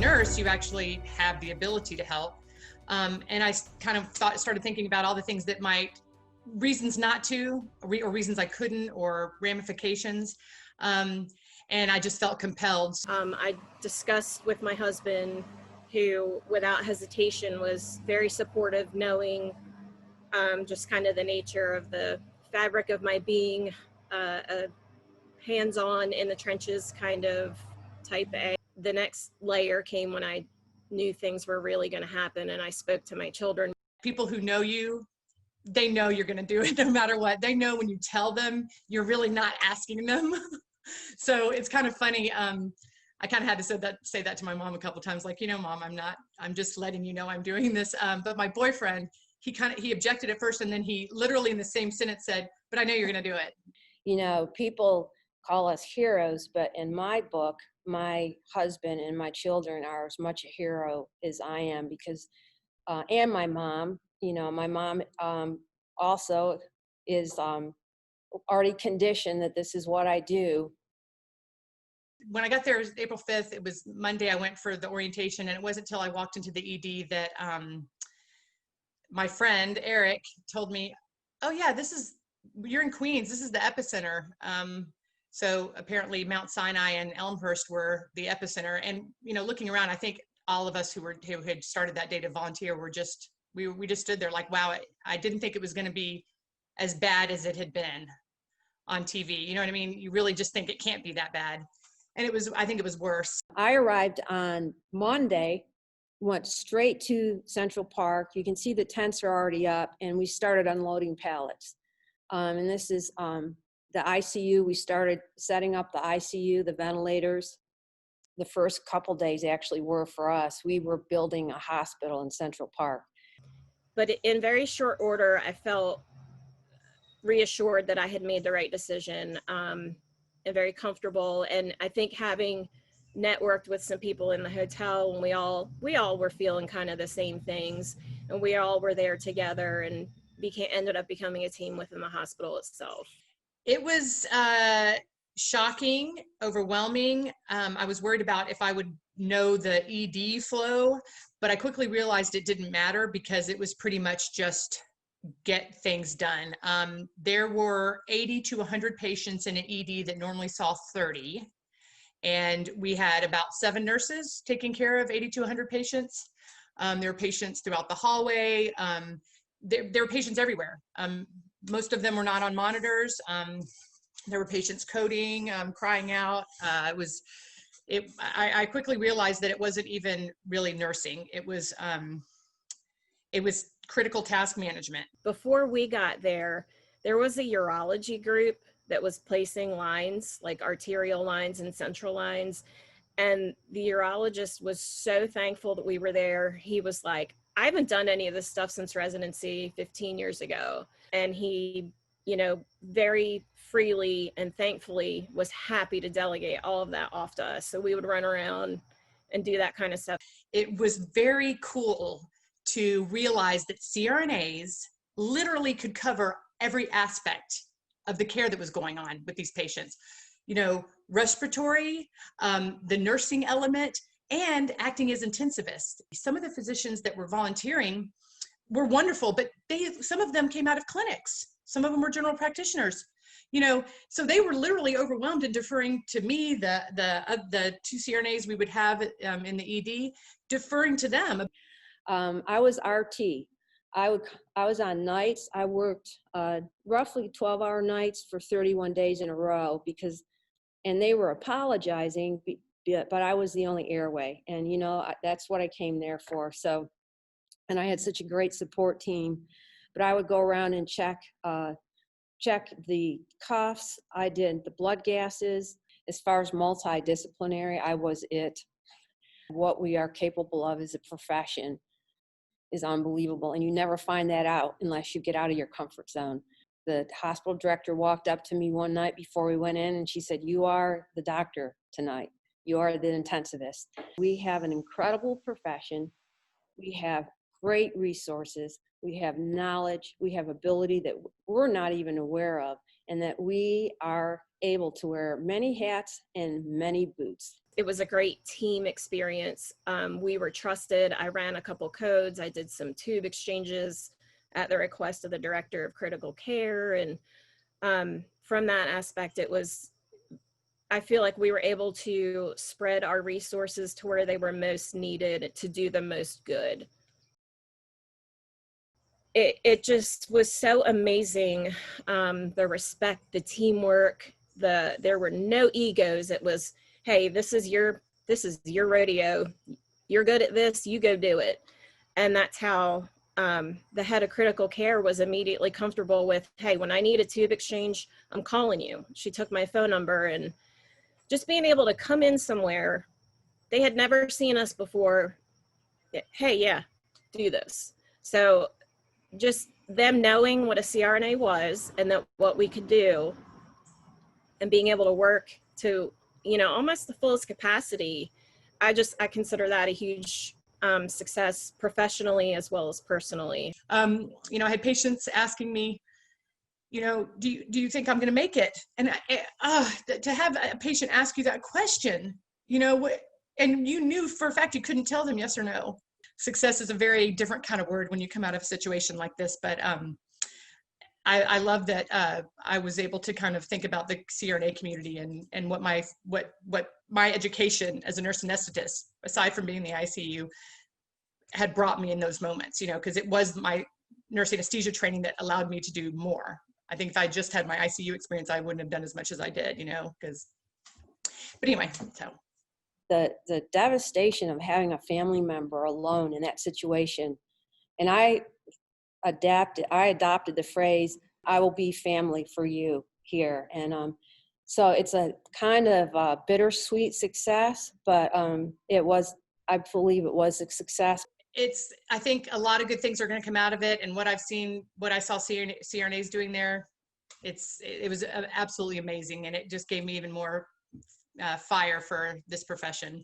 nurse, you actually have the ability to help. And I kind of started thinking about all the things that reasons not to, or reasons I couldn't, or ramifications. And I just felt compelled. I discussed with my husband, who without hesitation was very supportive, knowing just kind of the nature of the fabric of my being, a hands-on in the trenches kind of type A. The next layer came when I knew things were really going to happen, and I spoke to my children. People who know you, they know you're going to do it no matter what. They know when you tell them, you're really not asking them. So it's kind of funny. I kind of had to say that to my mom a couple of times, like, Mom, I'm just letting you know I'm doing this. But my boyfriend, he objected at first, and then he literally in the same sentence said, but I know you're going to do it. People call us heroes, but in my book, my husband and my children are as much a hero as I am, because, and my mom, my mom also is already conditioned that this is what I do. When I got there, it was April 5th. It was Monday. I went for the orientation, and it wasn't until I walked into the ED that my friend Eric told me, "Oh yeah, you're in Queens. This is the epicenter." So apparently Mount Sinai and Elmhurst were the epicenter. And looking around, I think all of us who had started that day to volunteer were we just stood there like, wow, I didn't think it was going to be as bad as it had been on TV. You know what I mean? You really just think it can't be that bad. And I think it was worse. I arrived on Monday, went straight to Central Park. You can see the tents are already up, and we started unloading pallets. And this is the ICU. We started setting up the ICU, the ventilators. The first couple days actually were for us. We were building a hospital in Central Park. But in very short order, I felt reassured that I had made the right decision, and very comfortable. And I think having networked with some people in the hotel, and we all were feeling kind of the same things, and we all were there together, and ended up becoming a team within the hospital itself. It was shocking, overwhelming. I was worried about if I would know the ED flow, but I quickly realized it didn't matter, because it was pretty much just get things done. There were 80 to 100 patients in an ED that normally saw 30. And we had about 7 nurses taking care of 80 to 100 patients. There were patients throughout the hallway. There were patients everywhere. Most of them were not on monitors. There were patients coding, crying out. I quickly realized that it wasn't even really nursing. It was critical task management. Before we got there was a urology group that was placing lines, like arterial lines and central lines. And the urologist was so thankful that we were there. He was like, I haven't done any of this stuff since residency 15 years ago. And he, very freely and thankfully was happy to delegate all of that off to us. So we would run around and do that kind of stuff. It was very cool to realize that CRNAs literally could cover every aspect of the care that was going on with these patients. Respiratory, the nursing element, and acting as intensivists. Some of the physicians that were volunteering were wonderful, but some of them came out of clinics. Some of them were general practitioners. So they were literally overwhelmed and deferring to me, the 2 CRNAs we would have in the ED, deferring to them. I was RT. I was on nights. I worked roughly 12-hour nights for 31 days in a row, and they were apologizing, but I was the only airway, and that's what I came there for. So, and I had such a great support team. But I would go around and check the coughs. I did the blood gases. As far as multidisciplinary, I was it. What we are capable of as a profession is unbelievable, and you never find that out unless you get out of your comfort zone. The hospital director walked up to me one night before we went in, and she said, "You are the doctor tonight. You are the intensivist." We have an incredible profession. We have great resources. We have knowledge. We have ability that we're not even aware of, and that we are able to wear many hats and many boots. it was a great team experience. We were trusted. I ran a couple codes. I did some tube exchanges at the request of the director of critical care. And from that aspect, I feel like we were able to spread our resources to where they were most needed to do the most good. It just was so amazing. The respect, the teamwork, there were no egos. It was, hey, this is your rodeo. You're good at this, you go do it. And that's how the head of critical care was immediately comfortable with, hey, when I need a tube exchange, I'm calling you. She took my phone number, and just being able to come in somewhere, they had never seen us before. Hey, yeah, do this. So just them knowing what a CRNA was and that what we could do, and being able to work to, almost the fullest capacity, I consider that a huge success professionally as well as personally. I had patients asking me, do you think I'm going to make it? And to have a patient ask you that question, and you knew for a fact you couldn't tell them yes or no. Success is a very different kind of word when you come out of a situation like this, but I love that I was able to kind of think about the CRNA community and what my education as a nurse anesthetist, aside from being in the ICU, had brought me in those moments, because it was my nurse anesthesia training that allowed me to do more. I think if I just had my ICU experience, I wouldn't have done as much as I did, but anyway, so. The devastation of having a family member alone in that situation. And I adopted the phrase, I will be family for you here. And so it's a kind of bittersweet success, but I believe it was a success. I think a lot of good things are going to come out of it. And what I saw CRNAs doing there, it was absolutely amazing. And it just gave me even more fire for this profession.